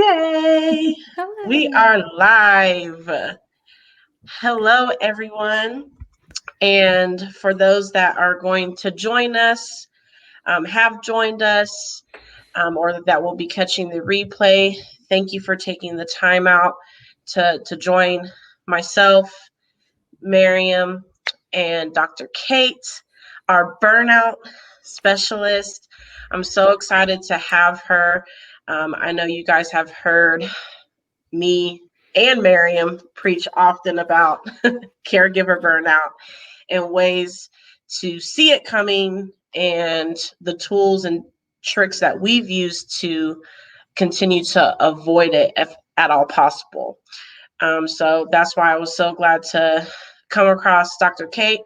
Yay! We Hello. are live. Hello, everyone. And for those that are going to join us, have joined us, or that will be catching the replay, thank you for taking the time out to join myself, Miriam, and Dr. Kate, our burnout specialist. I'm so excited to have her. I know you guys have heard me and Miriam preach often about caregiver burnout and ways to see it coming and the tools and tricks that we've used to continue to avoid it if at all possible. So that's why I was so glad to come across Dr. Kate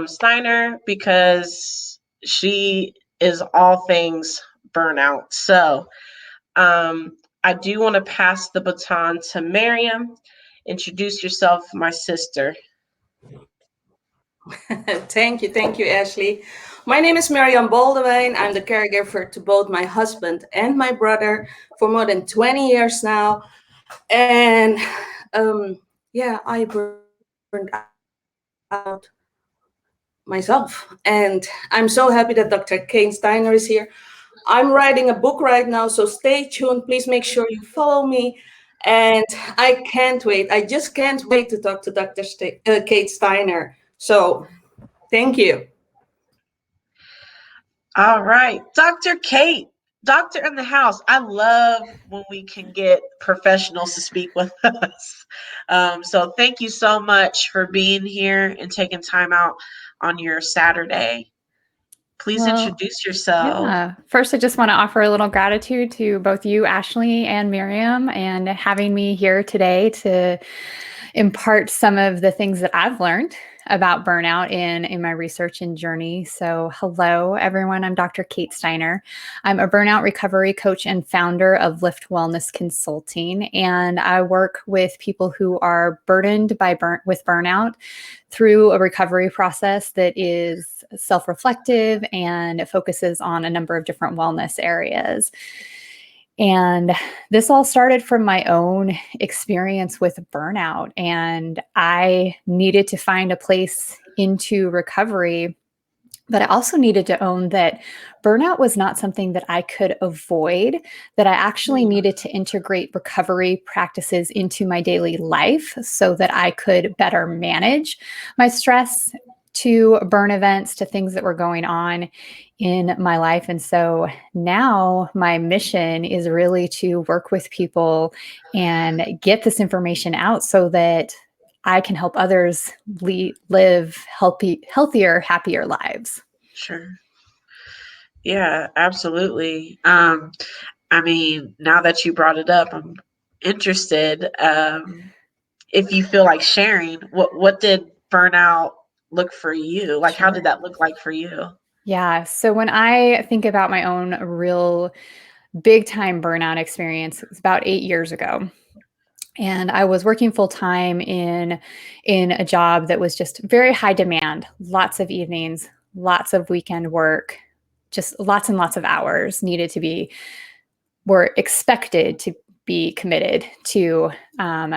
Steiner, because she is all things burnout. So um, I do want to pass the baton to Miriam. Introduce yourself, my sister. Thank you, Ashley. My name is Miriam Baldwin. I'm the caregiver to both my husband and my brother for more than 20 years now. And I burned out myself. And I'm so happy that Dr. Kane Steiner is here. I'm writing a book right now, so stay tuned. Please make sure you follow me. And I can't wait. I just can't wait to talk to Kate Steiner. So thank you. All right, Dr. Kate, doctor in the house. I love when we can get professionals to speak with us. So thank you so much for being here and taking time out on your Saturday. Please introduce yourself. Yeah. First, I just want to offer a little gratitude to both you, Ashley, and Miriam, and having me here today to impart some of the things that I've learned about burnout in my research and journey. So hello, everyone. I'm Dr. Kate Steiner. I'm a burnout recovery coach and founder of Lift Wellness Consulting. And I work with people who are burdened by with burnout through a recovery process that is self-reflective and focuses on a number of different wellness areas. And this all started from my own experience with burnout. And I needed to find a place into recovery, but I also needed to own that burnout was not something that I could avoid, that I actually needed to integrate recovery practices into my daily life so that I could better manage my stress to burn events, to things that were going on in my life. And so now my mission is really to work with people and get this information out so that I can help others live healthier, happier lives. Sure. Yeah, absolutely. I mean, now that you brought it up, I'm interested. If you feel like sharing, what did burnout look for you? Like, how did that look like for you? Yeah. So when I think about my own real big time burnout experience, it was about 8 years ago. And I was working full time in a job that was just very high demand, lots of evenings, lots of weekend work, just lots and lots of hours were expected to be committed to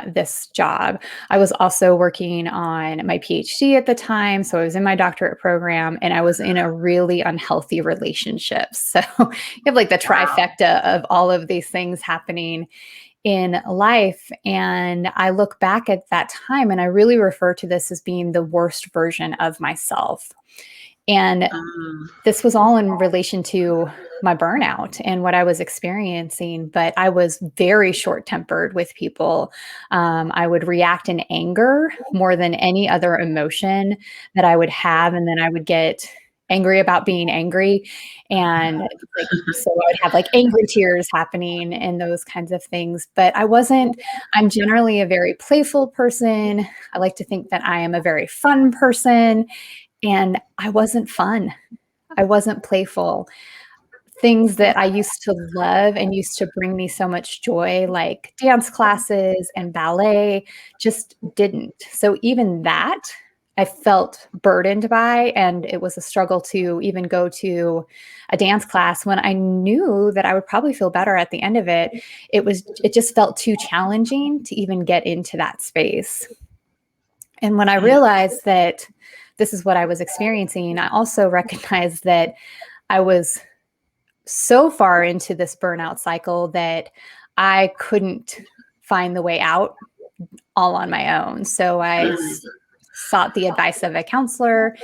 this job. I was also working on my Ph.D. at the time. So I was in my doctorate program and I was in a really unhealthy relationship. So you have like the trifecta of all of these things happening in life. And I look back at that time and I really refer to this as being the worst version of myself. And this was all in relation to my burnout and what I was experiencing, but I was very short-tempered with people. I would react in anger more than any other emotion that I would have. And then I would get angry about being angry. And so I would have like angry tears happening and those kinds of things. But I'm generally a very playful person. I like to think that I am a very fun person. And I wasn't fun. I wasn't playful. Things that I used to love and used to bring me so much joy, like dance classes and ballet, just didn't. So even that, I felt burdened by, and it was a struggle to even go to a dance class when I knew that I would probably feel better at the end of it. It just felt too challenging to even get into that space. And when I realized that this is what I was experiencing, I also recognized that I was so far into this burnout cycle that I couldn't find the way out all on my own. So I sought the advice of a counselor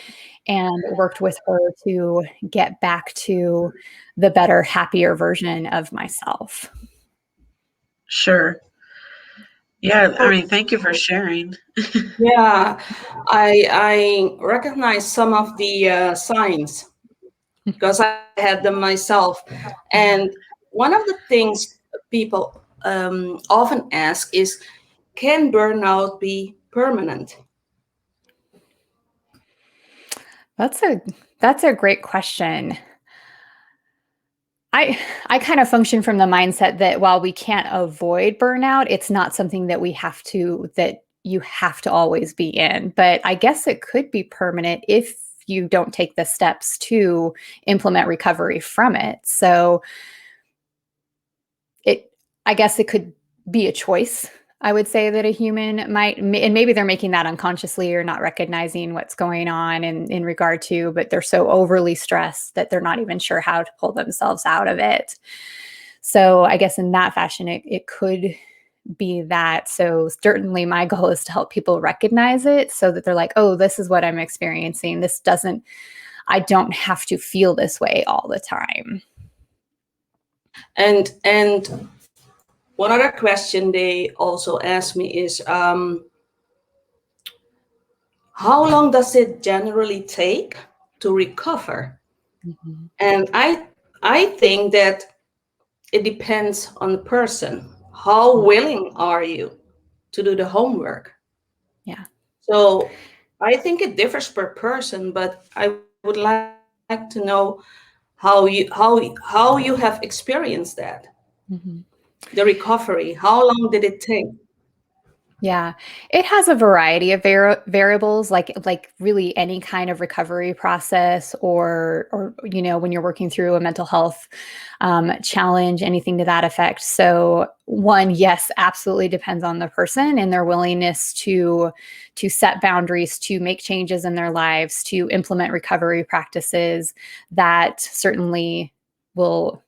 and worked with her to get back to the better, happier version of myself. Sure. Yeah, I mean, thank you for sharing. Yeah, I recognize some of the signs because I had them myself. And one of the things people often ask is, can burnout be permanent? That's a great question. I kind of function from the mindset that while we can't avoid burnout, it's not something that you have to always be in. But I guess it could be permanent if you don't take the steps to implement recovery from it. So I guess it could be a choice. I would say that a human might, and maybe they're making that unconsciously or not recognizing what's going on in regard to, but they're so overly stressed that they're not even sure how to pull themselves out of it. So I guess in that fashion, it could be that. So certainly my goal is to help people recognize it so that they're like, oh, this is what I'm experiencing. I don't have to feel this way all the time. And one other question they also asked me is, how long does it generally take to recover? Mm-hmm. And I think that it depends on the person. How willing are you to do the homework? Yeah. So I think it differs per person, but I would like to know how you have experienced that. Mm-hmm. The recovery. How long did it take? Yeah, it has a variety of variables, like really any kind of recovery process, or when you're working through a mental health challenge, anything to that effect. So one, yes, absolutely depends on the person and their willingness to set boundaries, to make changes in their lives, to implement recovery practices. That certainly will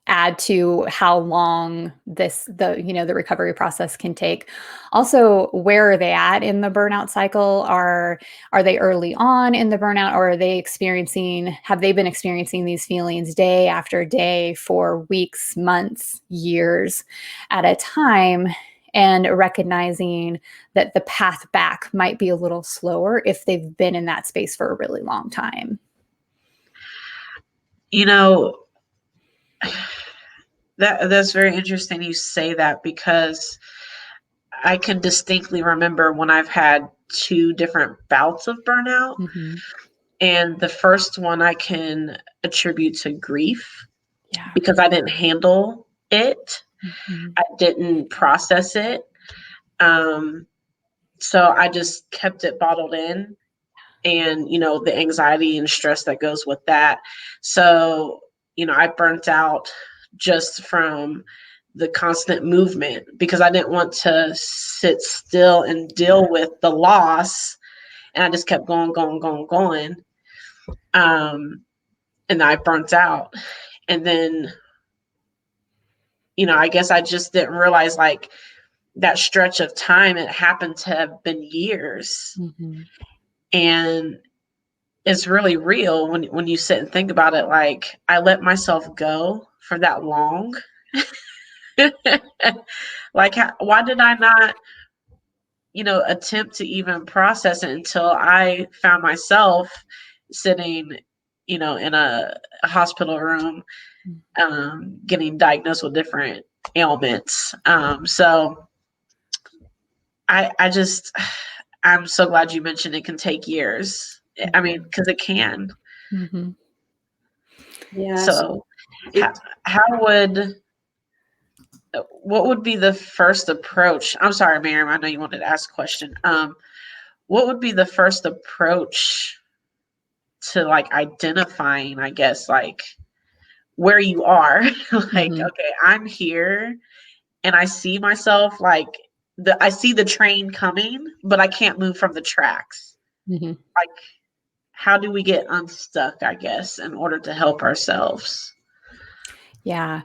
add to how long the recovery process can take. Also, where are they at in the burnout cycle? Are they early on in the burnout, or have they been experiencing these feelings day after day for weeks, months, years at a time? And recognizing that the path back might be a little slower if they've been in that space for a really long time. That's very interesting you say that, because I can distinctly remember when I've had 2 different bouts of burnout. Mm-hmm. And the first one I can attribute to grief, Yeah. because I didn't handle it. Mm-hmm. I didn't process it. So I just kept it bottled in, and, the anxiety and stress that goes with that. So, I burnt out just from the constant movement, because I didn't want to sit still and deal with the loss. And I just kept going. And I burnt out. And then, I guess I just didn't realize, like, that stretch of time, it happened to have been years. Mm-hmm. And it's really real when you sit and think about it. Like, I let myself go for that long. Like, why did I not, attempt to even process it until I found myself sitting, in a hospital room, getting diagnosed with different ailments. So I'm so glad you mentioned it can take years. I mean, because it can. Mm-hmm. Yeah. So It, what would be the first approach? I'm sorry, Miriam, I know you wanted to ask a question. what would be the first approach to like identifying, I guess, like where you are? Like, Mhm. okay, I'm here and I see myself like I see the train coming, but I can't move from the tracks. Mhm. Like, how do we get unstuck, I guess, in order to help ourselves? Yeah.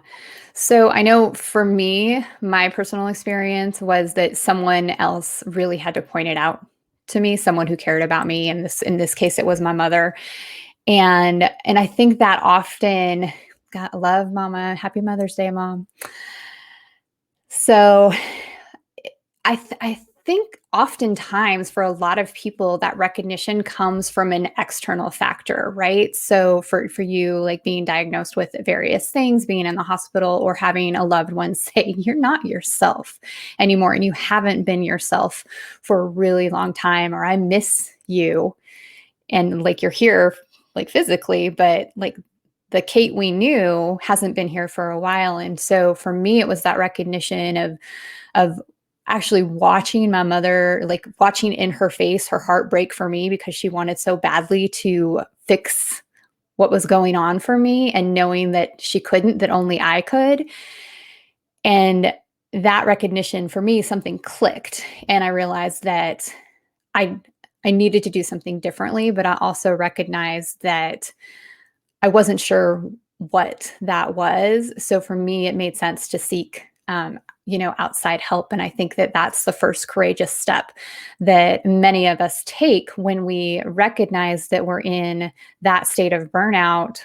So I know for me, my personal experience was that someone else really had to point it out to me, someone who cared about me. And in this case, it was my mother. And I think that often, God, love mama, happy Mother's Day, mom. So I think oftentimes for a lot of people that recognition comes from an external factor, right? So for you, like being diagnosed with various things, being in the hospital, or having a loved one say you're not yourself anymore and you haven't been yourself for a really long time, or I miss you, and like you're here like physically, but like the Kate we knew hasn't been here for a while. And so for me, it was that recognition of actually watching my mother, like watching in her face, her heart break for me because she wanted so badly to fix what was going on for me, and knowing that she couldn't, that only I could. And that recognition for me, something clicked. And I realized that I I needed to do something differently, but I also recognized that I wasn't sure what that was. So for me, it made sense to seek, outside help. And I think that that's the first courageous step that many of us take when we recognize that we're in that state of burnout.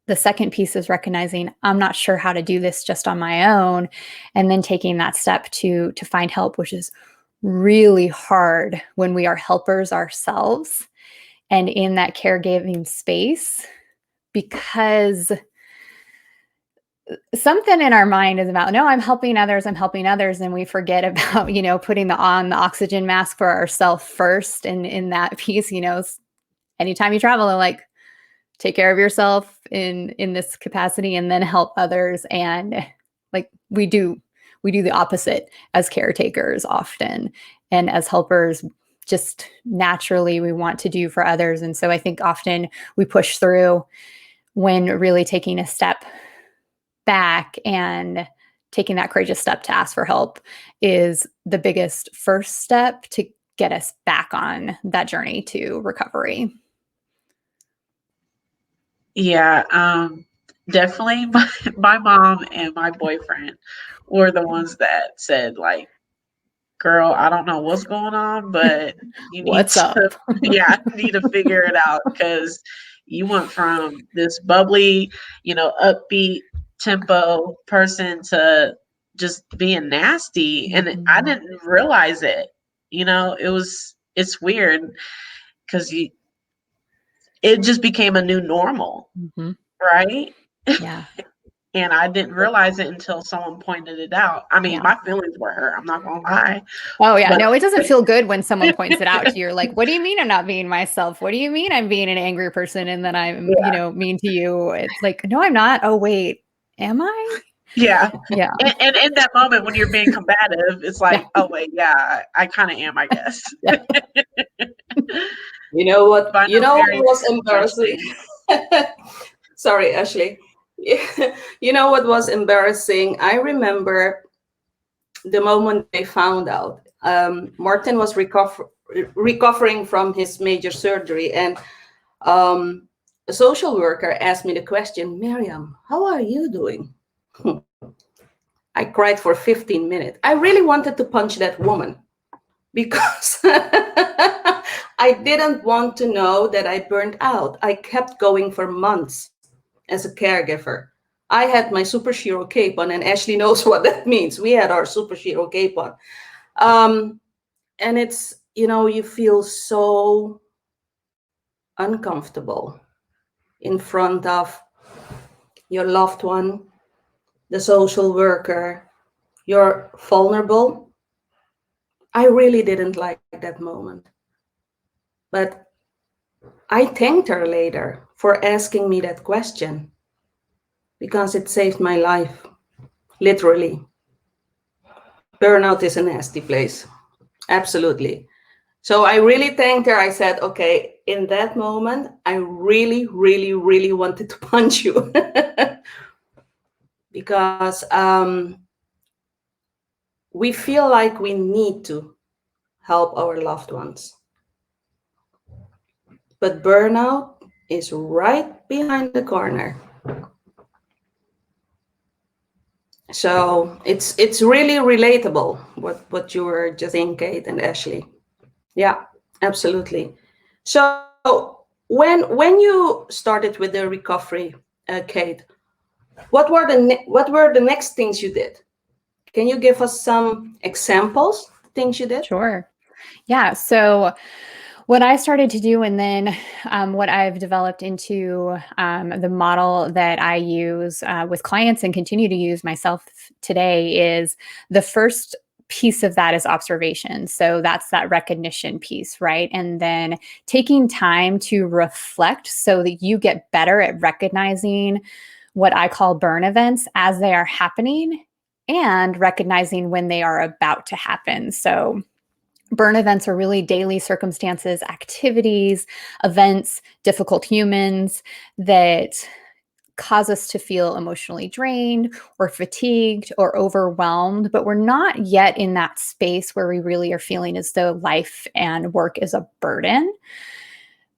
The second piece is recognizing I'm not sure how to do this just on my own, and then taking that step to find help, which is really hard when we are helpers ourselves and in that caregiving space, because something in our mind is about, no, I'm helping others, and we forget about, putting the oxygen mask for ourselves first. And in that piece, anytime you travel, they're like, take care of yourself in this capacity and then help others. And like we do the opposite as caretakers often, and as helpers, just naturally we want to do for others. And so I think often we push through, when really taking a step back and taking that courageous step to ask for help is the biggest first step to get us back on that journey to recovery. Yeah, definitely my mom and my boyfriend were the ones that said, like, girl, I don't know what's going on, but you need What's to, up? yeah, you need to figure it out, because you went from this bubbly, upbeat tempo person to just being nasty. And I didn't realize it. It's weird because it just became a new normal, Mm-hmm. right? Yeah. And I didn't realize it until someone pointed it out. I mean, Yeah. my feelings were hurt. I'm not gonna lie. Oh yeah. But No, it doesn't feel good when someone points it out to you. You're like, what do you mean I'm not being myself? What do you mean I'm being an angry person and then I'm, yeah, mean to you? It's like, no, I'm not. Oh wait, am I? yeah. Yeah. And in that moment when you're being combative, it's Yeah. like, oh wait, yeah, I kind of am, I guess. Yeah. You know what? But I You know know what Mary was knows what you're embarrassing? saying. Sorry, Ashley. You know what was embarrassing? I remember the moment they found out. Martin was recovering from his major surgery, and a social worker asked me the question, Miriam, how are you doing? I cried for 15 minutes. I really wanted to punch that woman because I didn't want to know that I burned out. I kept going for months as a caregiver. I had my superhero cape on, and Ashley knows what that means. We had our superhero cape on. And it's, you feel so uncomfortable in front of your loved one, the social worker. You're vulnerable. I really didn't like that moment. But I thanked her later for asking me that question because it saved my life, literally. Burnout is a nasty place. Absolutely. So I really thanked her. I said, okay, in that moment, I really, really, really wanted to punch you because we feel like we need to help our loved ones. But burnout is right behind the corner. So it's really relatable what you were just saying, Kate and Ashley. Yeah, absolutely. So when you started with the recovery, Kate, what were the next things you did? Can you give us some examples, things you did? Sure. Yeah. So what I started to do, and then what I've developed into the model that I use with clients and continue to use myself today, is the first piece of that is observation. So that's that recognition piece, right? And then taking time to reflect so that you get better at recognizing what I call burn events as they are happening and recognizing when they are about to happen. So burn events are really daily circumstances, activities, events, difficult humans that cause us to feel emotionally drained or fatigued or overwhelmed, but we're not yet in that space where we really are feeling as though life and work is a burden,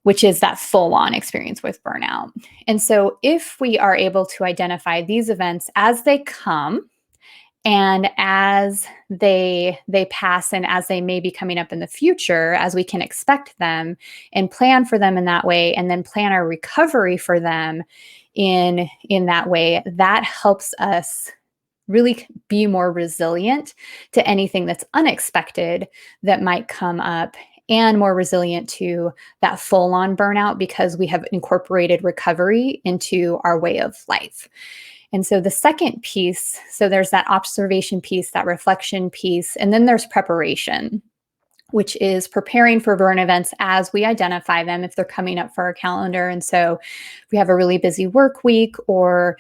which is that full-on experience with burnout. And so if we are able to identify these events as they come, and as they pass, and as they may be coming up in the future, as we can expect them and plan for them in that way, and then plan our recovery for them in that way, that helps us really be more resilient to anything that's unexpected that might come up, and more resilient to that full-on burnout because we have incorporated recovery into our way of life. And so the second piece, so there's that observation piece, that reflection piece, and then there's preparation, which is preparing for burn events as we identify them if they're coming up for our calendar. And so if we have a really busy work week, or,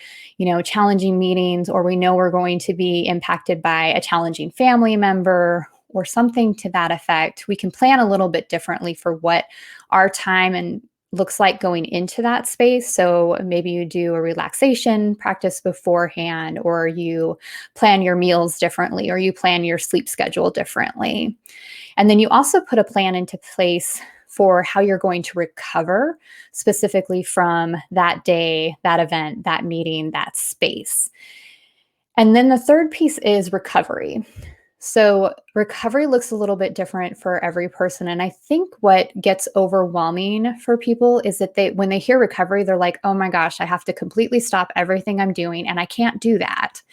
challenging meetings, or we know we're going to be impacted by a challenging family member or something to that effect, we can plan a little bit differently for what our time and looks like going into that space. So maybe you do a relaxation practice beforehand, or you plan your meals differently, or you plan your sleep schedule differently. And then you also put a plan into place for how you're going to recover specifically from that day, that event, that meeting, that space. And then the third piece is recovery. So recovery looks a little bit different for every person. And I think what gets overwhelming for people is that when they hear recovery, they're like, oh my gosh, I have to completely stop everything I'm doing, and I can't do that.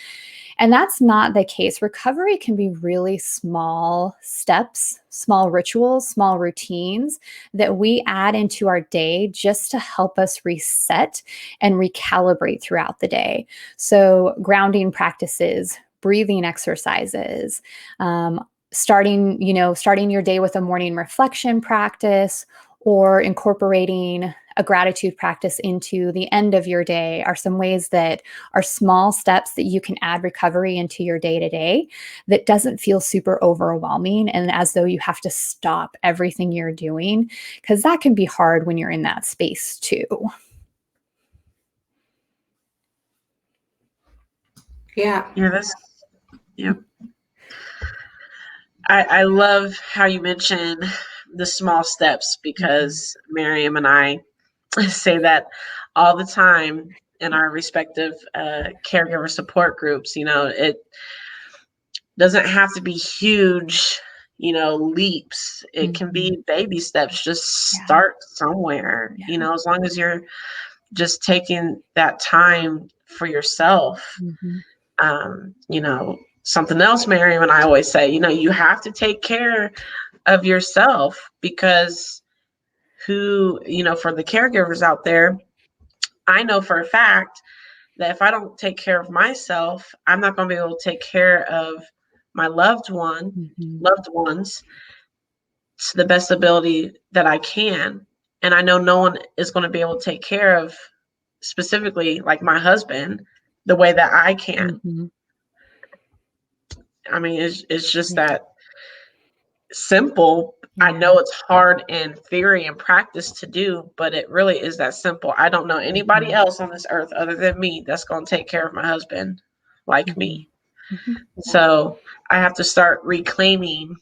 And that's not the case. Recovery can be really small steps, small rituals, small routines that we add into our day just to help us reset and recalibrate throughout the day. So grounding practices, breathing exercises, starting your day with a morning reflection practice, or incorporating a gratitude practice into the end of your day are some ways that are small steps that you can add recovery into your day-to-day that doesn't feel super overwhelming and as though you have to stop everything you're doing, because that can be hard when you're in that space too. Yeah. Yep. I love how you mention the small steps, because Miriam and I say that all the time in our respective caregiver support groups. It doesn't have to be huge, leaps. It can be baby steps. Just start somewhere, as long as you're just taking that time for yourself. Something else Miriam and I always say, you have to take care of yourself, because for the caregivers out there, I know for a fact that if I don't take care of myself, I'm not going to be able to take care of my loved ones to the best ability that I can. And I know no one is going to be able to take care of, specifically like my husband, the way that I can. I mean, it's just that simple. I know it's hard in theory and practice to do, but it really is that simple. I don't know anybody else on this earth other than me that's going to take care of my husband like me. So I have to start reclaiming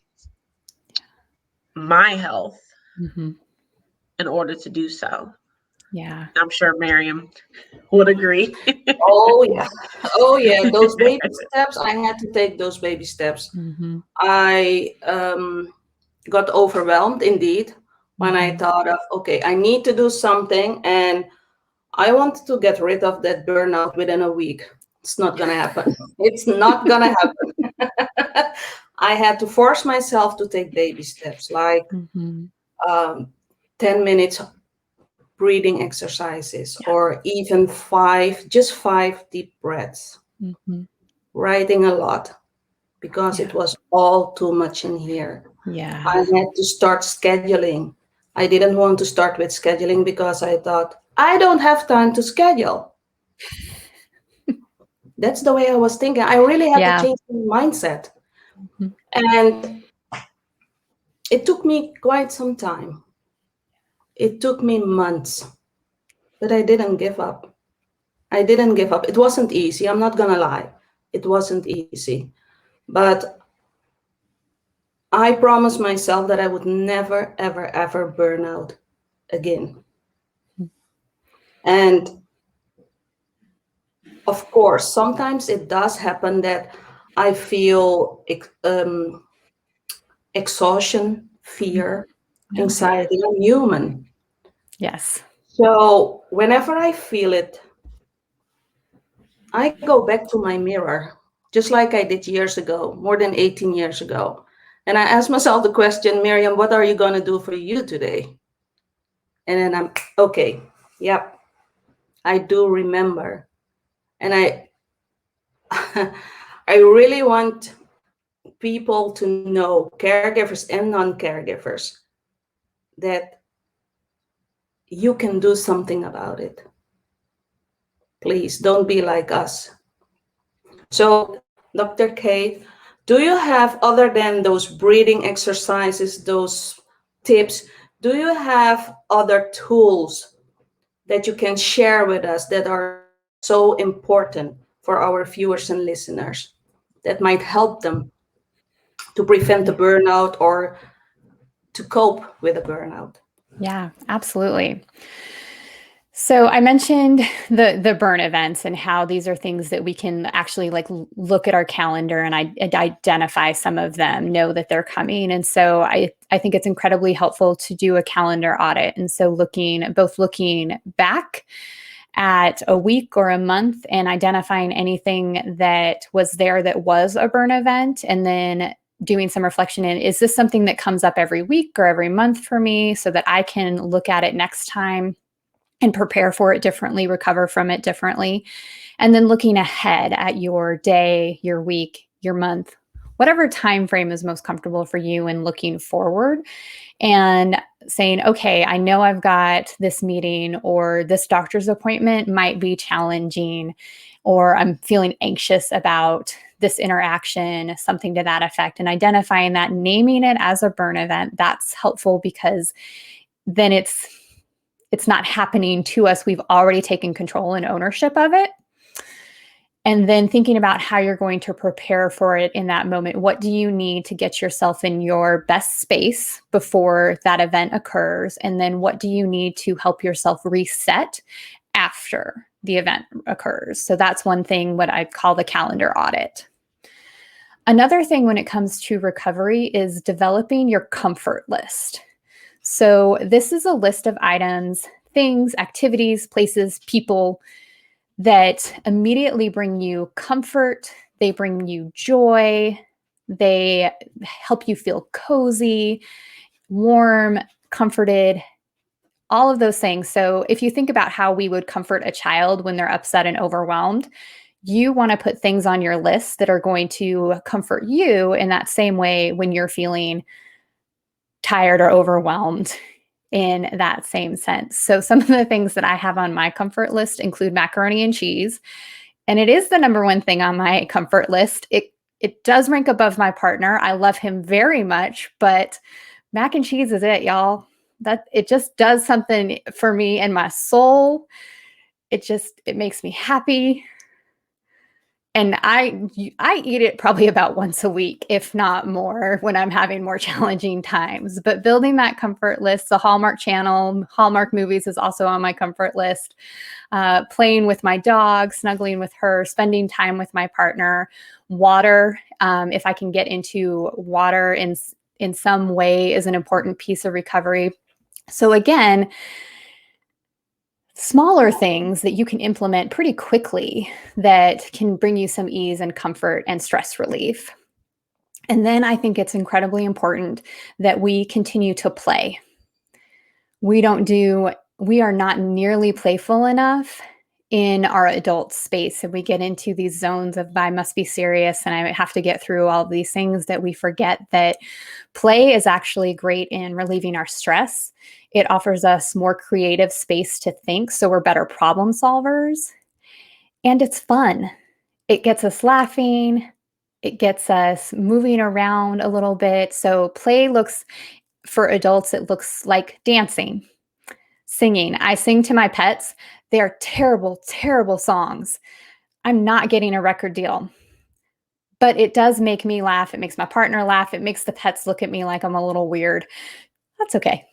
my health in order to do so. Yeah. I'm sure Miriam would agree. Oh yeah. Oh yeah. Those baby steps, I had to take those baby steps. I got overwhelmed indeed when I thought of, okay, I need to do something, and I wanted to get rid of that burnout within a week. It's not gonna happen. It's not gonna happen. I had to force myself to take baby steps, like 10 minutes breathing exercises, or even just five deep breaths. Writing a lot, because it was all too much in here. Yeah. I had to start scheduling. I didn't want to start with scheduling because I thought, I don't have time to schedule. That's the way I was thinking. I really had to change my mindset. And it took me quite some time. It took me months, but I didn't give up. I didn't give up. It wasn't easy. I'm not going to lie. It wasn't easy. But I promised myself that I would never, ever, ever burn out again. And of course, sometimes it does happen that I feel exhaustion, fear, anxiety. I'm human. Yes. So whenever I feel it, I go back to my mirror, just like I did years ago, more than 18 years ago. And I ask myself the question, Miriam, what are you going to do for you today? And then I'm, okay, yep, I do remember. And I really want people to know, caregivers and non-caregivers, that you can do something about it. Please don't be like us. So, Dr. Kate, do you have, other than those breathing exercises, those tips, do you have other tools that you can share with us that are so important for our viewers and listeners that might help them to prevent the burnout or to cope with a burnout? Yeah, absolutely. So I mentioned the burn events and how these are things that we can actually like look at our calendar and identify some of them, know that they're coming. And so I think it's incredibly helpful to do a calendar audit. And so looking back at a week or a month and identifying anything that was there that was a burn event, and then doing some reflection in, is this something that comes up every week or every month for me, so that I can look at it next time and prepare for it differently, recover from it differently. And then looking ahead at your day, your week, your month, whatever time frame is most comfortable for you, and looking forward and saying, okay, I know I've got this meeting, or this doctor's appointment might be challenging, or I'm feeling anxious about this interaction, something to that effect, and identifying that, naming it as a burn event. That's helpful, because then it's not happening to us. We've already taken control and ownership of it. And then thinking about how you're going to prepare for it in that moment. What do you need to get yourself in your best space before that event occurs? And then what do you need to help yourself reset after the event occurs? So that's one thing, what I call the calendar audit. Another thing when it comes to recovery is developing your comfort list. So this is a list of items, things, activities, places, people that immediately bring you comfort. They bring you joy. They help you feel cozy, warm, comforted, all of those things. So if you think about how we would comfort a child when they're upset and overwhelmed, you want to put things on your list that are going to comfort you in that same way when you're feeling tired or overwhelmed in that same sense. So some of the things that I have on my comfort list include macaroni and cheese. And it is the number one thing on my comfort list. It does rank above my partner. I love him very much, but mac and cheese is it, y'all. That it just does something for me and my soul. It makes me happy. And I eat it probably about once a week, if not more, when I'm having more challenging times. But building that comfort list, the Hallmark Channel, Hallmark movies is also on my comfort list. Playing with my dog, snuggling with her, spending time with my partner, water. If I can get into water in some way is an important piece of recovery. So again, smaller things that you can implement pretty quickly that can bring you some ease and comfort and stress relief. And then I think it's incredibly important that we continue to play. We are not nearly playful enough in our adult space. And we get into these zones of, I must be serious and I have to get through all these things, that we forget that play is actually great in relieving our stress. It offers us more creative space to think, so we're better problem solvers. And it's fun. It gets us laughing. It gets us moving around a little bit. So play looks, for adults, it looks like dancing, singing. I sing to my pets. They are terrible, terrible songs. I'm not getting a record deal. But it does make me laugh. It makes my partner laugh. It makes the pets look at me like I'm a little weird. That's okay.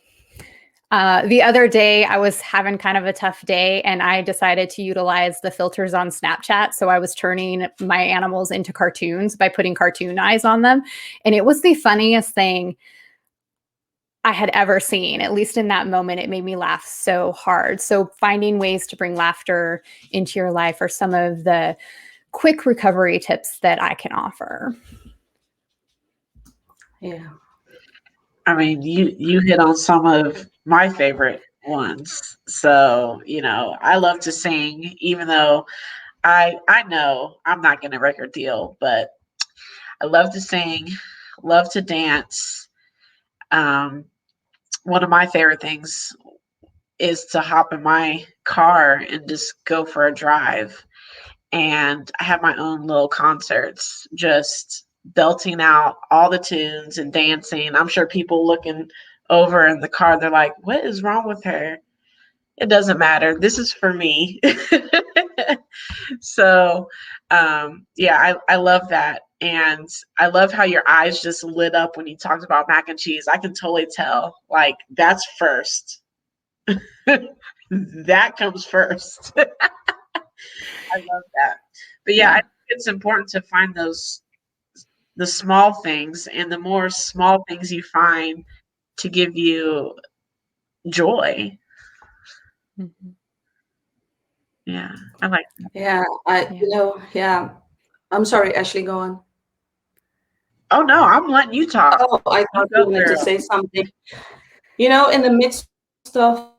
The other day, I was having kind of a tough day, and I decided to utilize the filters on Snapchat. So I was turning my animals into cartoons by putting cartoon eyes on them. And it was the funniest thing I had ever seen. At least in that moment, it made me laugh so hard. So finding ways to bring laughter into your life are some of the quick recovery tips that I can offer. Yeah. I mean, you hit on some of my favorite ones. So, I love to sing, even though I know I'm not getting a record deal, but I love to sing, love to dance. One of my favorite things is to hop in my car and just go for a drive. And I have my own little concerts, just belting out all the tunes and dancing. I'm sure people looking over in the car, they're like, what is wrong with her? It doesn't matter. This is for me. So, yeah, I love that. And I love how your eyes just lit up when you talked about mac and cheese. I can totally tell, like, that's first. That comes first. I love that. But yeah, I think it's important to find the small things, and the more small things you find to give you joy. Mm-hmm. Yeah, I like that. Yeah, yeah. I'm sorry, Ashley, go on. Oh no, I'm letting you talk. Oh, I You thought you go, wanted to girl. say something. In the midst of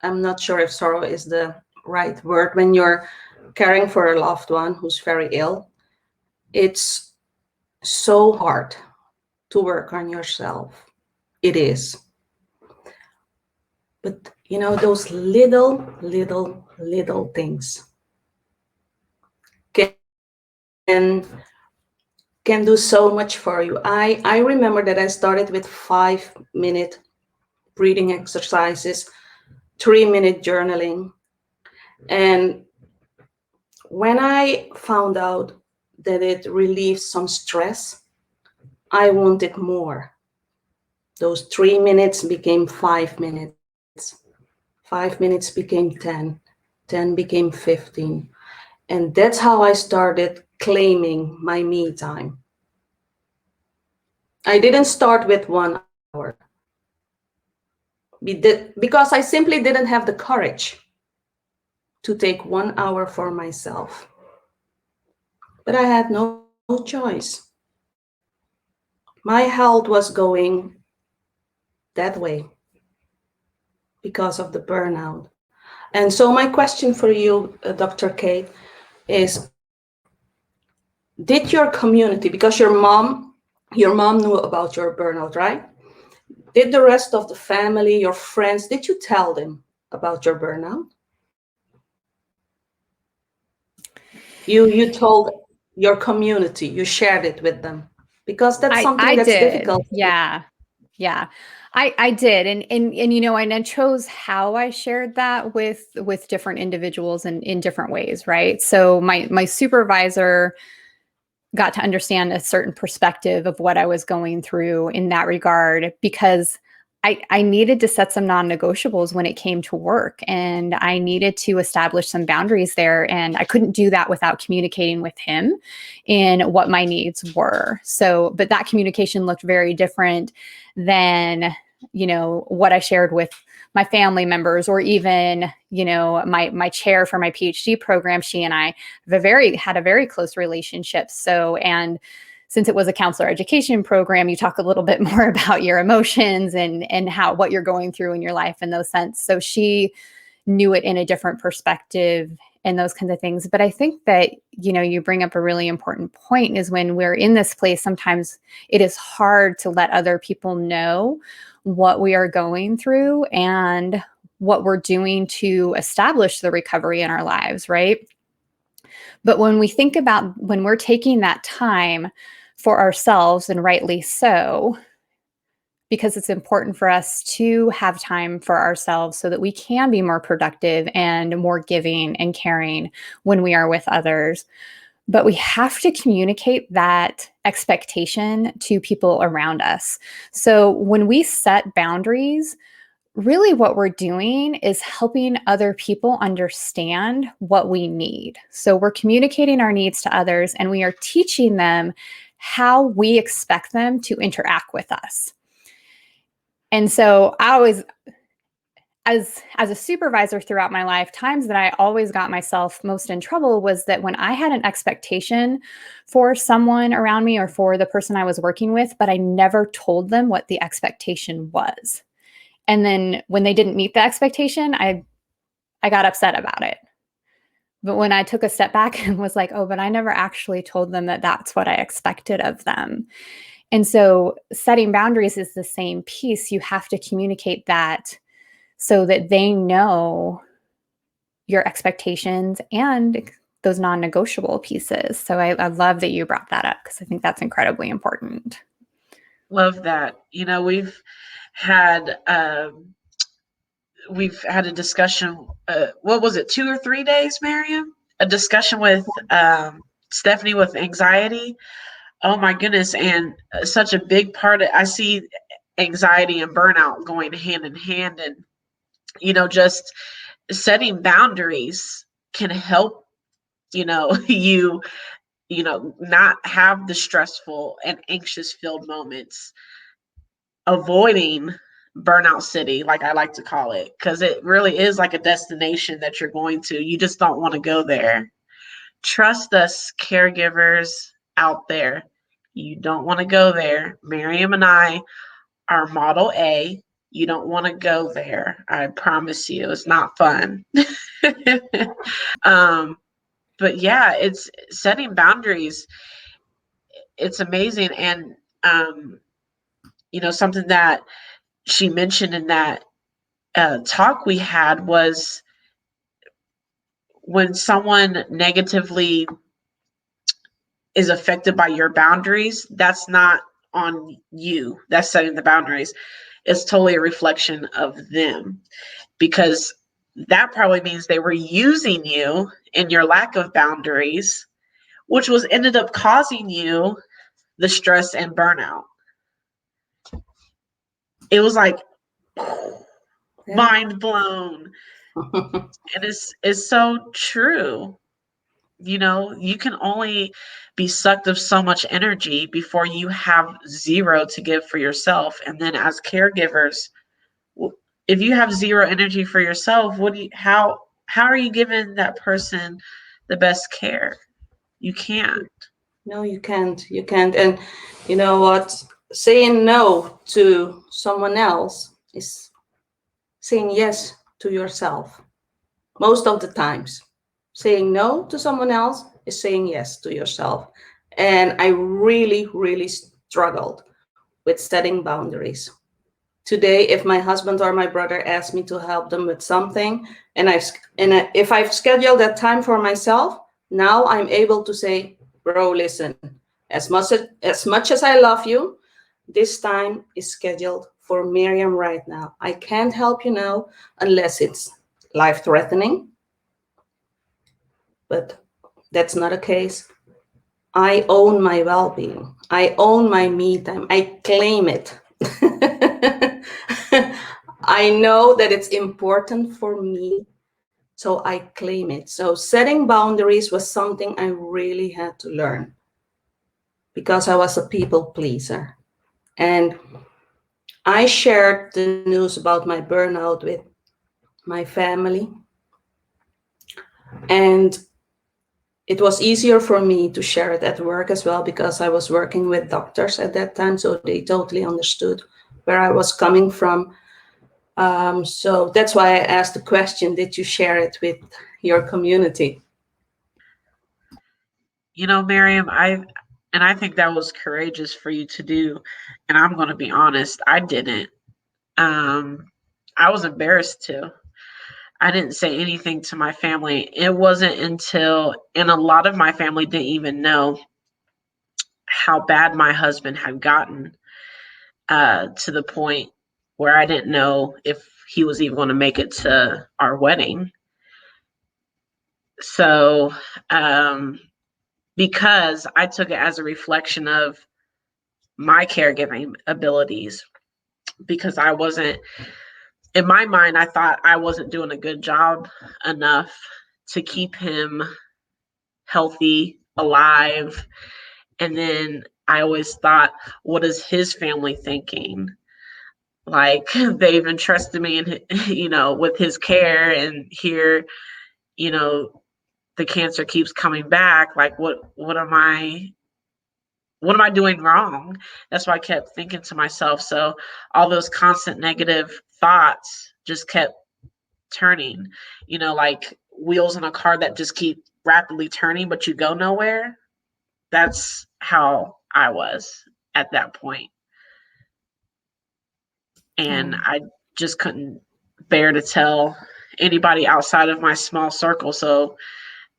I'm not sure if sorrow is the right word, when you're caring for a loved one who's very ill. It's so hard to work on yourself. It is. But those little things can can do so much for you. I remember that I started with 5-minute breathing exercises, 3-minute journaling. And when I found out that it relieved some stress, I wanted more. Those 3 minutes became 5 minutes. 5 minutes became 10. 10 became 15. And that's how I started claiming my me time. I didn't start with 1 hour because I simply didn't have the courage to take 1 hour for myself. But I had no choice. My health was going that way because of the burnout. And so my question for you, Dr. Kate, is, did your community, because your mom knew about your burnout, right? Did the rest of the family, your friends, did you tell them about your burnout? You told your community, you shared it with them. Because that's something I that's did. difficult. Yeah. Yeah. I did. And and I chose how I shared that with different individuals and in different ways, right? So my supervisor got to understand a certain perspective of what I was going through in that regard, because I needed to set some non-negotiables when it came to work, and I needed to establish some boundaries there. And I couldn't do that without communicating with him in what my needs were. So, but that communication looked very different than, what I shared with my family members, or even, my chair for my PhD program. She and I had a very close relationship. So, and since it was a counselor education program, you talk a little bit more about your emotions and what you're going through in your life in those sense. So she knew it in a different perspective and those kinds of things. But I think that, you bring up a really important point, is when we're in this place, sometimes it is hard to let other people know what we are going through and what we're doing to establish the recovery in our lives, right? But when we think about when we're taking that time for ourselves, and rightly so, because it's important for us to have time for ourselves so that we can be more productive and more giving and caring when we are with others. But we have to communicate that expectation to people around us. So when we set boundaries, really what we're doing is helping other people understand what we need. So we're communicating our needs to others, and we are teaching them how we expect them to interact with us. And so I always, as a supervisor throughout my life, times that I always got myself most in trouble was that when I had an expectation for someone around me or for the person I was working with, but I never told them what the expectation was. And then when they didn't meet the expectation, I got upset about it. But when I took a step back and was like, oh, but I never actually told them that that's what I expected of them. And so setting boundaries is the same piece. You have to communicate that so that they know your expectations and those non-negotiable pieces. So I love that you brought that up, because I think that's incredibly important. Love that. We've had a discussion. What was it, 2 or 3 days, Miriam? A discussion with Stephanie with anxiety. Oh my goodness. And such a big part I see anxiety and burnout going hand in hand. And, just setting boundaries can help, you not have the stressful and anxious filled moments, avoiding burnout city, like I like to call it, because it really is like a destination that you're going to. You just don't want to go there. Trust us, caregivers out there. You don't want to go there. Miriam and I are model A. You don't want to go there. I promise you, it's not fun. But yeah, it's setting boundaries. It's amazing. And, something that she mentioned in that talk we had was, when someone negatively is affected by your boundaries, that's not on you. That's setting the boundaries. It's totally a reflection of them, because that probably means they were using you in your lack of boundaries, which was ended up causing you the stress and burnout. It was like, mind blown. And it's so true. You can only be sucked of so much energy before you have zero to give for yourself. And then as caregivers, if you have zero energy for yourself, how are you giving that person the best care? You can't. No, you can't. You can't. And you know what? Saying no to someone else is saying yes to yourself. Most of the times, saying no to someone else is saying yes to yourself. And I really, really struggled with setting boundaries. Today, if my husband or my brother asks me to help them with something, and if I've scheduled that time for myself, now I'm able to say, bro, listen, As much as I love you, this time is scheduled for Miriam right now. I can't help you now unless it's life-threatening, but that's not a case. I own my well-being. I own my me time. I claim it. I know that it's important for me, so I claim it. So setting boundaries was something I really had to learn because I was a people pleaser. And I shared the news about my burnout with my family. And it was easier for me to share it at work as well because I was working with doctors at that time. So they totally understood where I was coming from. So that's why I asked the question, did you share it with your community? Miriam, I think that was courageous for you to do. And I'm going to be honest, I didn't. I was embarrassed to. I didn't say anything to my family. It wasn't until, and a lot of my family didn't even know how bad my husband had gotten, to the point where I didn't know if he was even going to make it to our wedding. So, because I took it as a reflection of my caregiving abilities, because I wasn't, in my mind, I thought I wasn't doing a good job enough to keep him healthy, alive. And then I always thought, what is his family thinking? Like, they've entrusted me in, with his care, and here, the cancer keeps coming back. Like, what am I doing wrong? That's why I kept thinking to myself. So all those constant negative thoughts just kept turning, like wheels in a car that just keep rapidly turning, but you go nowhere. That's how I was at that point. And I just couldn't bear to tell anybody outside of my small circle. So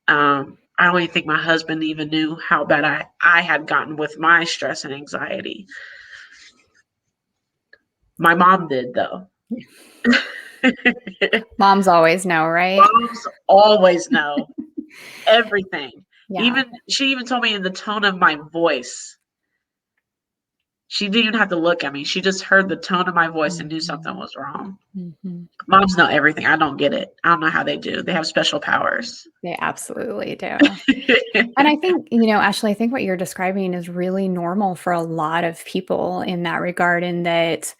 I don't even think my husband even knew how bad I had gotten with my stress and anxiety. My mom did, though. Moms always know, right? Moms always know everything. Yeah. She even told me in the tone of my voice. She didn't even have to look at me. She just heard the tone of my voice and knew something was wrong. Mm-hmm. Moms know everything. I don't get it. I don't know how they do. They have special powers. They absolutely do. And I think, Ashley, I think what you're describing is really normal for a lot of people in that regard, in that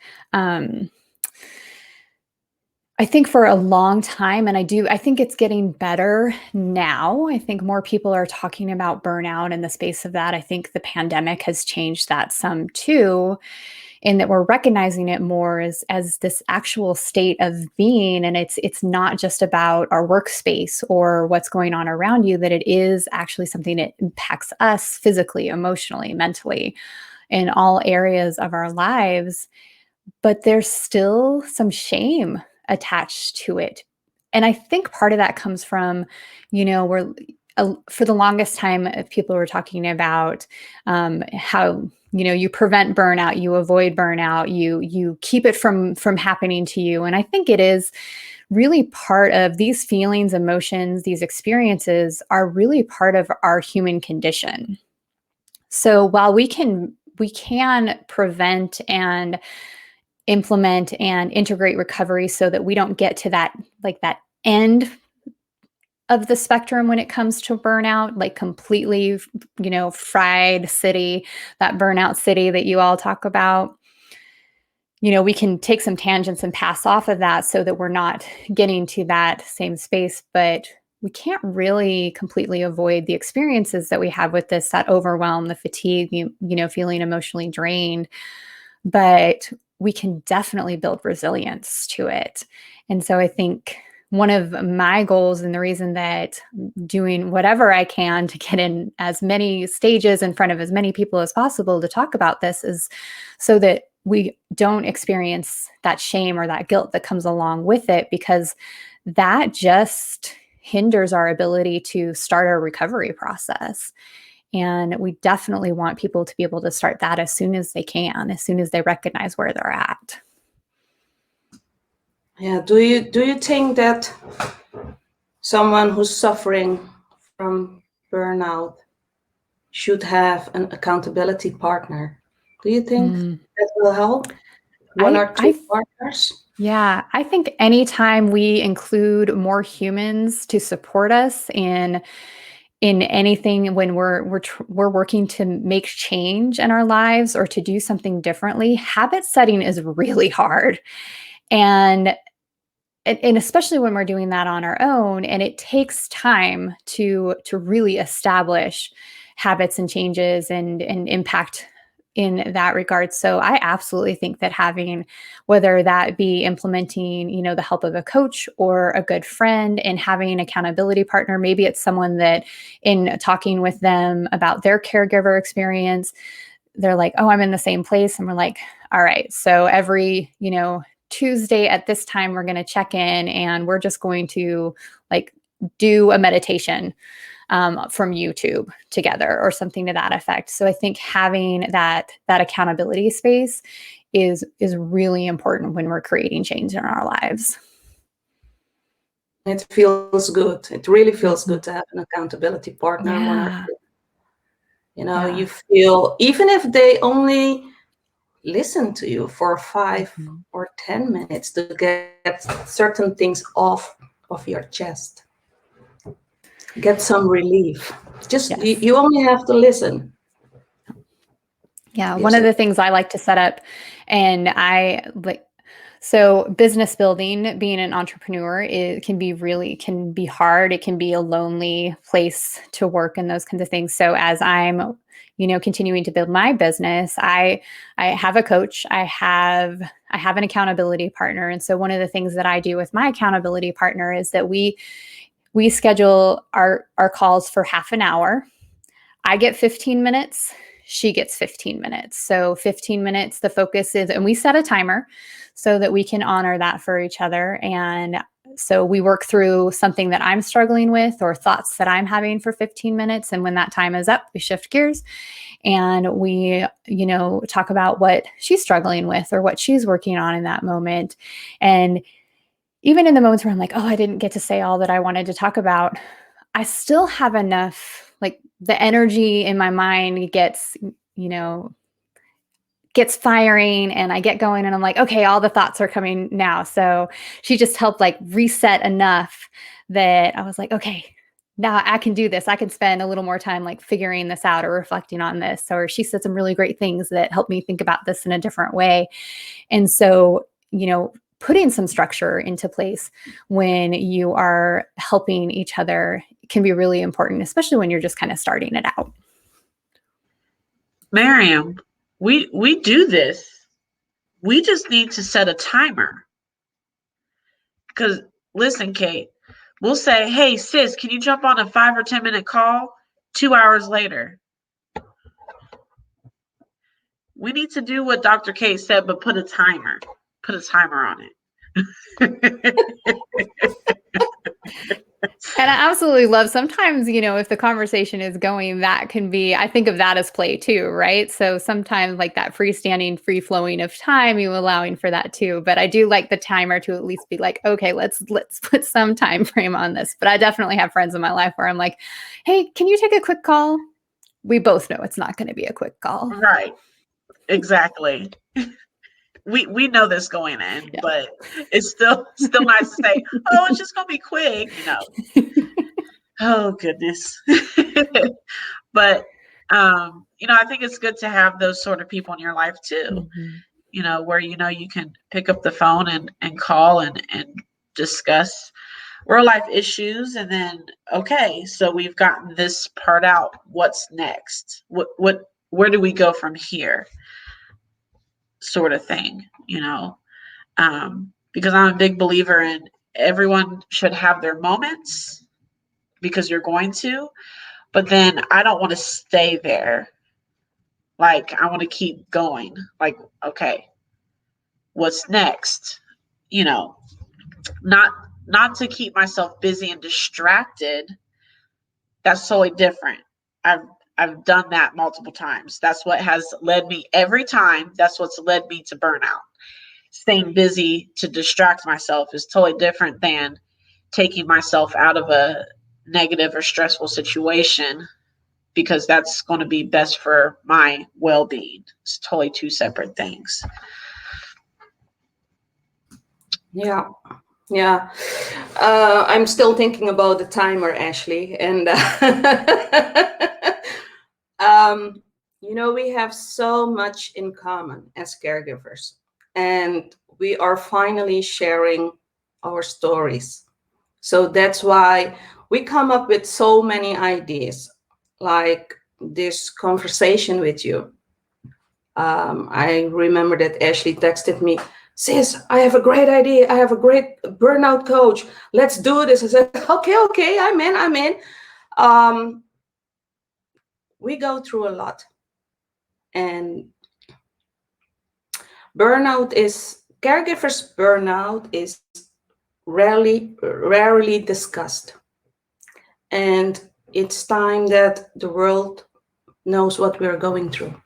I think for a long time, and I think it's getting better now. I think more people are talking about burnout in the space of that. I think the pandemic has changed that some too, in that we're recognizing it more as this actual state of being. And it's not just about our workspace or what's going on around you, that it is actually something that impacts us physically, emotionally, mentally, in all areas of our lives. But there's still some shame attached to it. And I think part of that comes from, for the longest time, people were talking about how, you prevent burnout, you avoid burnout, you keep it from happening to you. And I think it is really part of these feelings, emotions, these experiences are really part of our human condition. So while we can prevent and implement and integrate recovery so that we don't get to that end of the spectrum when it comes to burnout, like completely, fried city, that burnout city that you all talk about. We can take some tangents and pass off of that so that we're not getting to that same space, but we can't really completely avoid the experiences that we have with this, that overwhelm, the fatigue, feeling emotionally drained. But we can definitely build resilience to it. And so I think one of my goals, and the reason that I'm doing whatever I can to get in as many stages in front of as many people as possible to talk about this, is so that we don't experience that shame or that guilt that comes along with it, because that just hinders our ability to start our recovery process. And we definitely want people to be able to start that as soon as they can, as soon as they recognize where they're at. Yeah. Do you think that someone who's suffering from burnout should have an accountability partner? Do you think that will help? One or two partners? Yeah, I think anytime we include more humans to support us in anything, when we're working to make change in our lives or to do something differently, habit setting is really hard. And especially when we're doing that on our own, and it takes time to really establish habits and changes and impact in that regard. So I absolutely think that having, whether that be implementing, the help of a coach or a good friend, and having an accountability partner, maybe it's someone that, in talking with them about their caregiver experience, they're like, oh, I'm in the same place. And we're like, all right, so every, Tuesday at this time, we're going to check in, and we're just going to do a meditation from YouTube together or something to that effect. So I think having that accountability space is really important when we're creating change in our lives. It feels good. It really feels good to have an accountability partner. Yeah. You feel, even if they only listen to you for 5 or 10 minutes to get certain things off of your chest, get some relief. Just you only have to listen. Yeah, one of the things I like to set up, and so business building, being an entrepreneur, can be hard. It can be a lonely place to work and those kinds of things. So as I'm, continuing to build my business, I have a coach, I have an accountability partner. And so one of the things that I do with my accountability partner is that we schedule our calls for half an hour. I get 15 minutes. She gets 15 minutes. So 15 minutes, the focus is, and we set a timer so that we can honor that for each other. And so we work through something that I'm struggling with or thoughts that I'm having for 15 minutes. And when that time is up, we shift gears and we, talk about what she's struggling with or what she's working on in that moment. And even in the moments where I'm like, oh, I didn't get to say all that I wanted to talk about, I still have enough, the energy in my mind gets firing, and I get going, and I'm like, okay, all the thoughts are coming now. So she just helped reset enough that I was like, okay, now I can do this. I can spend a little more time figuring this out or reflecting on this. Or she said some really great things that helped me think about this in a different way. And so, putting some structure into place when you are helping each other can be really important, especially when you're just kind of starting it out. Miriam, we do this. We just need to set a timer. Because listen, Kate, we'll say, hey, sis, can you jump on a 5 or 10 minute call? 2 hours later. We need to do what Dr. Kate said, but put a timer. Put a timer on it. And I absolutely love sometimes, if the conversation is going, that can be, I think of that as play too, right? So sometimes that freestanding, free flowing of time, you allowing for that too. But I do like the timer to at least be like, okay, let's put some time frame on this. But I definitely have friends in my life where I'm like, hey, can you take a quick call? We both know it's not going to be a quick call. Right. Exactly. We know this going in, but it's still nice to say, oh, it's just gonna be quick, Oh goodness. But I think it's good to have those sort of people in your life too. Where you can pick up the phone and call and discuss real life issues, and then okay, so we've gotten this part out. What's next? Where do we go from here? Sort of thing, because I'm a big believer in everyone should have their moments, because you're going to, but then I don't want to stay there. I want to keep going. Okay, what's next? Not to keep myself busy and distracted. That's totally different. I've done that multiple times. That's what has led me every time. That's what's led me to burnout. Staying busy to distract myself is totally different than taking myself out of a negative or stressful situation, because that's going to be best for my well-being. It's totally two separate things. Yeah. Yeah. I'm still thinking about the timer, Ashley. And, we have so much in common as caregivers. And we are finally sharing our stories. So that's why we come up with so many ideas, like this conversation with you. I remember that Ashley texted me, "Sis, I have a great idea. I have a great burnout coach. Let's do this." I said, okay, I'm in. We go through a lot. And caregivers' burnout is rarely discussed. And it's time that the world knows what we're going through.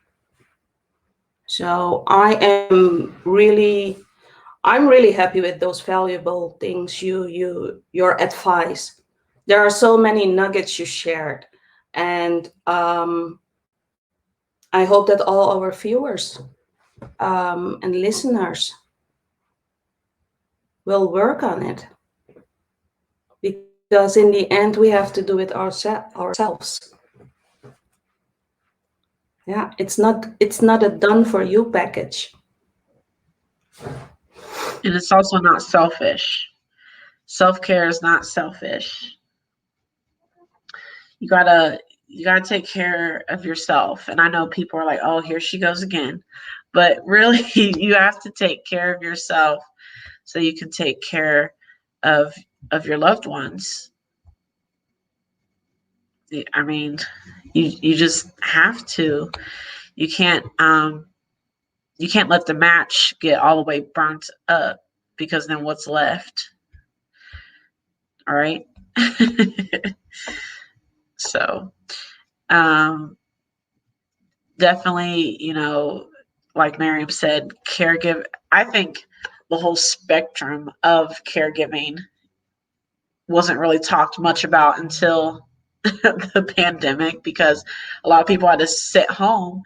So I'm really happy with those valuable things your advice. There are so many nuggets you shared, and I hope that all our viewers and listeners will work on it, because in the end we have to do it ourselves. Yeah, it's not a done for you package. And it's also not selfish. Self-care is not selfish. You gotta take care of yourself. And I know people are like, "Oh, here she goes again," but really, you have to take care of yourself so you can take care of your loved ones. I mean, you just have to. You can't let the match get all the way burnt up, because then what's left? All right. So, definitely, like Miriam said, I think the whole spectrum of caregiving wasn't really talked much about until the pandemic, because a lot of people had to sit home,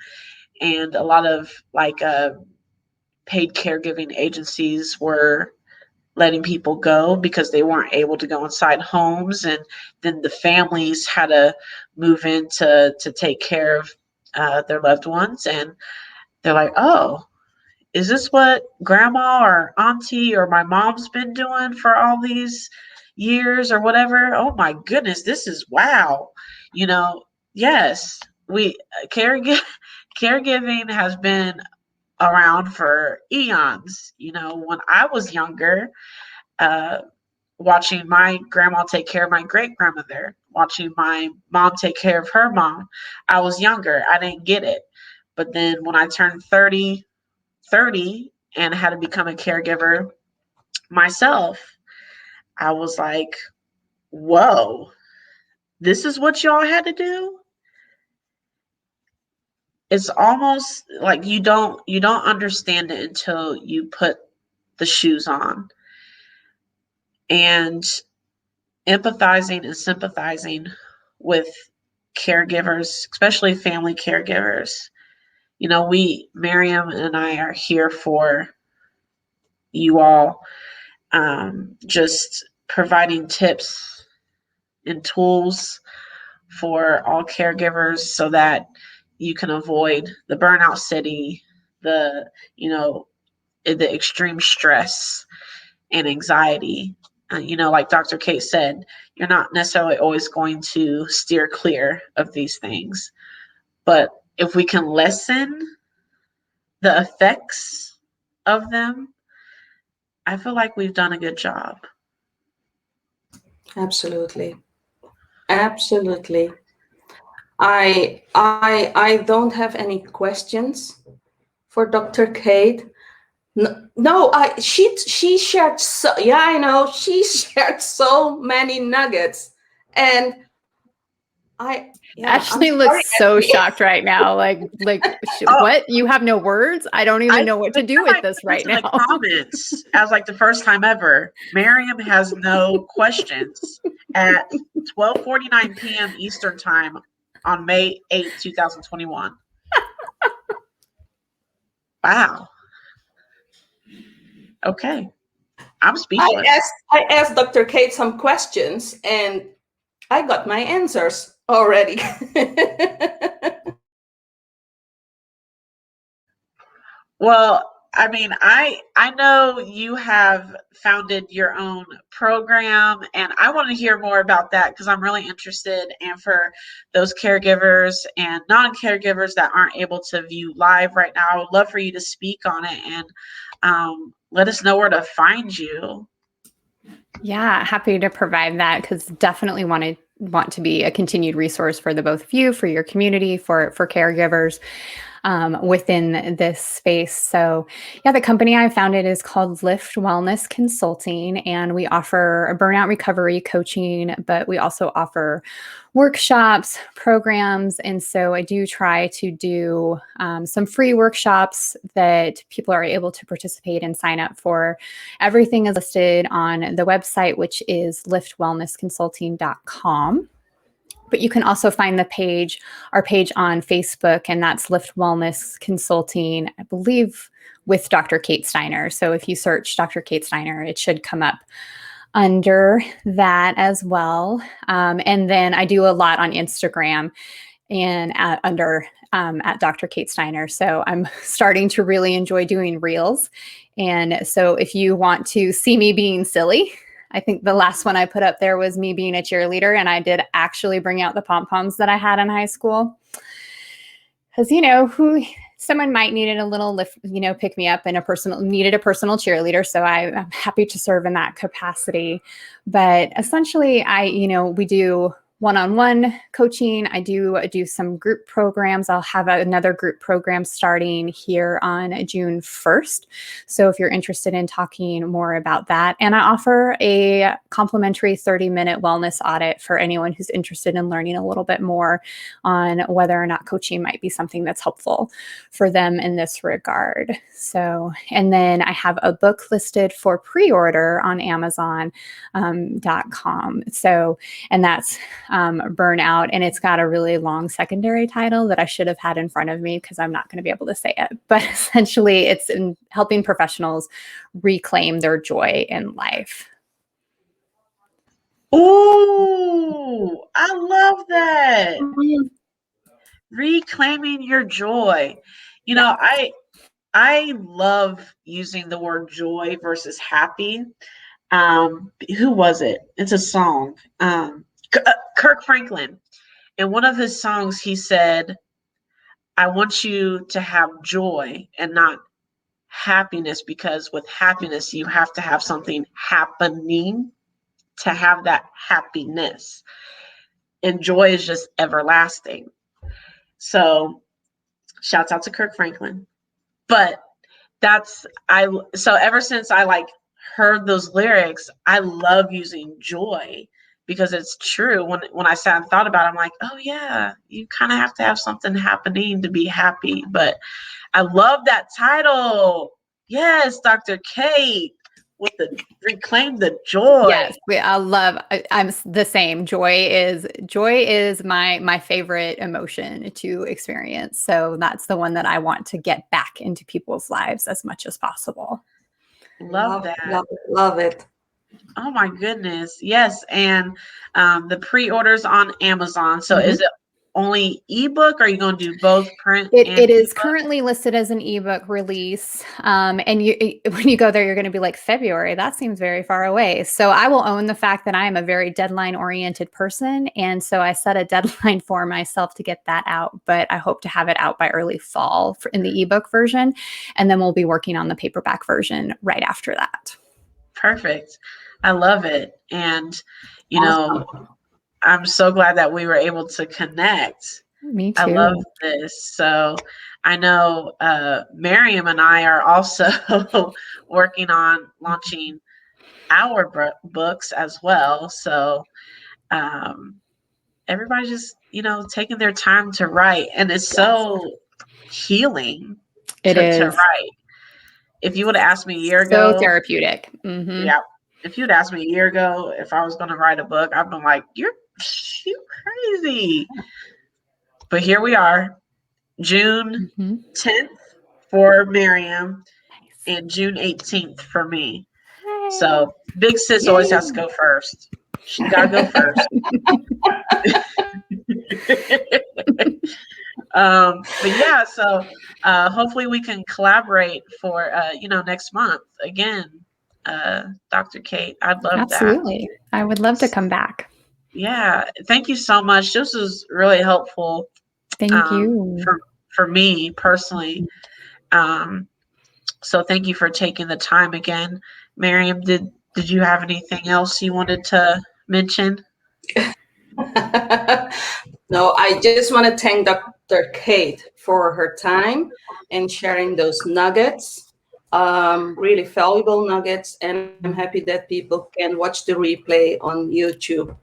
and a lot of paid caregiving agencies were letting people go because they weren't able to go inside homes, and then the families had to move in to take care of their loved ones, and they're like, "Oh, is this what grandma or auntie or my mom's been doing for all these years or whatever? Oh my goodness, this is wow." Yes, caregiving has been around for eons. When I was younger, uh, watching my grandma take care of my great grandmother, watching my mom take care of her mom. I was younger. I didn't get it. But then when I turned 30 and had to become a caregiver myself, I was like, whoa, this is what y'all had to do? It's almost like you don't understand it until you put the shoes on. And empathizing and sympathizing with caregivers, especially family caregivers. Miriam and I are here for you all, just providing tips and tools for all caregivers so that you can avoid the burnout city, the extreme stress and anxiety. Like Dr. Kate said, you're not necessarily always going to steer clear of these things. But if we can lessen the effects of them, I feel like we've done a good job. Absolutely. Absolutely. I don't have any questions for Dr. Kate. No, she shared I know she shared so many nuggets, and Ashley I'm looks so sorry. shocked right now. Oh, what? You have no words? I don't even know what to do with this right in the now. comments as like the first time ever. Miriam has no questions at 12:49 p.m. Eastern time on May 8th, 2021. Wow. Okay. I'm speechless. I asked Dr. Kate some questions and I got my answers already. Well, I mean, I know you have founded your own program, and I want to hear more about that because I'm really interested. And for those caregivers and non-caregivers that aren't able to view live right now, I would love for you to speak on it and let us know where to find you. Yeah, happy to provide that because definitely want to be a continued resource for the both of you, for your community, for caregivers within this space. So yeah, the company I founded is called Lift Wellness Consulting, and we offer a burnout recovery coaching, but we also offer workshops, programs. And so I do try to do some free workshops that people are able to participate and sign up for. Everything is listed on the website, which is liftwellnessconsulting.com. But you can also find our page on Facebook, and that's Lift Wellness Consulting, I believe, with Dr. Kate Steiner. So if you search Dr. Kate Steiner, it should come up under that as well. And then I do a lot on Instagram and at Dr. Kate Steiner. So I'm starting to really enjoy doing reels. And so if you want to see me being silly, I think the last one I put up there was me being a cheerleader, and I did actually bring out the pom-poms that I had in high school. Because, someone might needed a little lift, pick me up, and needed a personal cheerleader. So I'm happy to serve in that capacity. But essentially, we do one-on-one coaching. I do some group programs. I'll have another group program starting here on June 1st. So if you're interested in talking more about that, and I offer a complimentary 30-minute wellness audit for anyone who's interested in learning a little bit more on whether or not coaching might be something that's helpful for them in this regard. So, and then I have a book listed for pre-order on Amazon.com. So, and that's Burnout, and it's got a really long secondary title that I should have had in front of me because I'm not going to be able to say it. But essentially, it's in helping professionals reclaim their joy in life. Ooh, I love that. Reclaiming your joy. I love using the word joy versus happy. Who was it? It's a song. Kirk Franklin. In one of his songs, he said, I want you to have joy and not happiness, because with happiness, you have to have something happening to have that happiness. And joy is just everlasting. So shouts out to Kirk Franklin. But so ever since I heard those lyrics, I love using joy because it's true. When I sat and thought about it, I'm like, oh yeah, you kind of have to have something happening to be happy. But I love that title. Yes, Dr. Kate, with the reclaim the joy. Yes, I'm the same. Joy is my favorite emotion to experience. So that's the one that I want to get back into people's lives as much as possible. Love that. Love it. Oh my goodness. Yes. And the pre-orders on Amazon. So is it only ebook, or are you going to do both print and it is ebook? currently listed as an ebook release. And when you go there, you're going to be like, February, that seems very far away. So I will own the fact that I am a very deadline oriented person. And so I set a deadline for myself to get that out, but I hope to have it out by early fall in the ebook version. And then we'll be working on the paperback version right after that. Perfect. I love it. And, I'm so glad that we were able to connect. Me too. I love this. So I know Miriam and I are also working on launching our books as well. So everybody just, taking their time to write. And it's Yes. so healing It to is write. If you would have asked me a year so ago, therapeutic. Mm-hmm. yeah. If you'd asked me a year ago if I was going to write a book, I'd been like, you crazy. But here we are, June Mm-hmm. 10th for Miriam Nice. and June 18th for me. Yay. So big sis always has to go first. She's got to go first. But yeah, so hopefully we can collaborate for next month again. Dr. Kate, I'd love Absolutely. I would love to come back. Yeah, thank you so much. This was really helpful. Thank you. For me personally. So thank you for taking the time again. Miriam, did you have anything else you wanted to mention? No, I just want to thank Dr. Kate for her time and sharing those nuggets, really valuable nuggets. And I'm happy that people can watch the replay on YouTube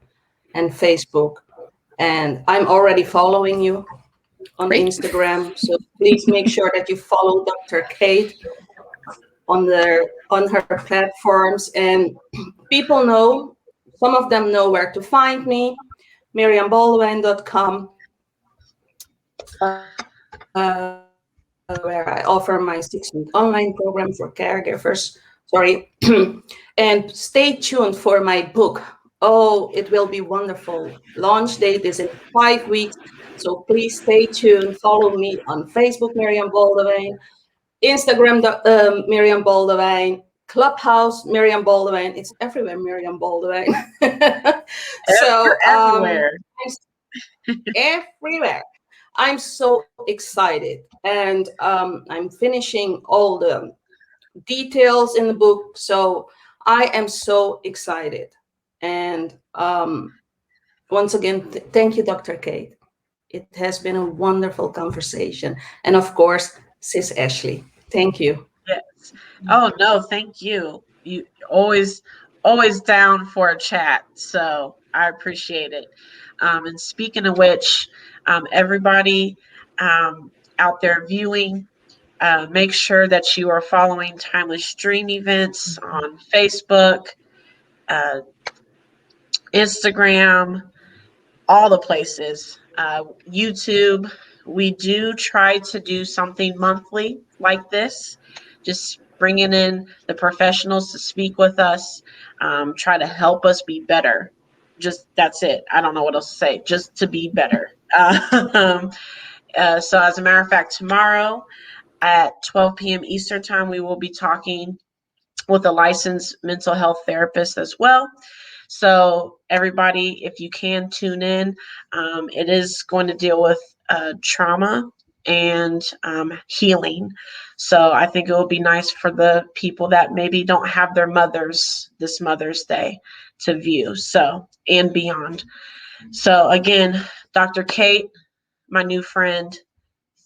and Facebook. And I'm already following you on Great. Instagram. So please make sure that you follow Dr. Kate on her platforms. And people know, some of them know where to find me, miriambaldwin.com, where I offer my 6-week online program for caregivers. Sorry. And stay tuned for my book. Oh, it will be wonderful. Launch date is in 5 weeks. So please stay tuned. Follow me on Facebook, Miriam Baldwin, Instagram, Miriam Baldwin, Clubhouse, Miriam Baldwin. It's everywhere, Miriam Baldwin. So everywhere. Everywhere. I'm so excited, and I'm finishing all the details in the book. So I am so excited. And once again, thank you, Dr. Kate. It has been a wonderful conversation. And of course, Sis Ashley. Thank you. Yes. Oh no, thank you. You always down for a chat. So I appreciate it. And speaking of which, everybody out there viewing, make sure that you are following Timely Stream events on Facebook, Instagram, all the places, YouTube. We do try to do something monthly like this, just bringing in the professionals to speak with us, try to help us be better. Just that's it. I don't know what else to say. Just to be better. So, as a matter of fact, tomorrow at 12 p.m. Eastern Time, we will be talking with a licensed mental health therapist as well. So, everybody, if you can tune in, it is going to deal with trauma and healing. So, I think it will be nice for the people that maybe don't have their mothers this Mother's Day to view. So, and beyond. So, again, Dr. Kate, my new friend,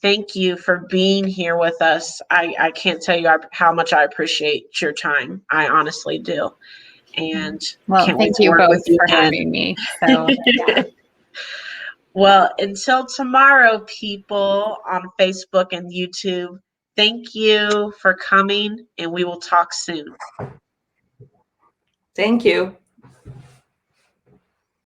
thank you for being here with us. I can't tell you how much I appreciate your time. I honestly do. And Well, can't wait thank to you work both with you for again. having me. So, yeah. Well, until tomorrow, people on Facebook and YouTube, thank you for coming, and we will talk soon. Thank you.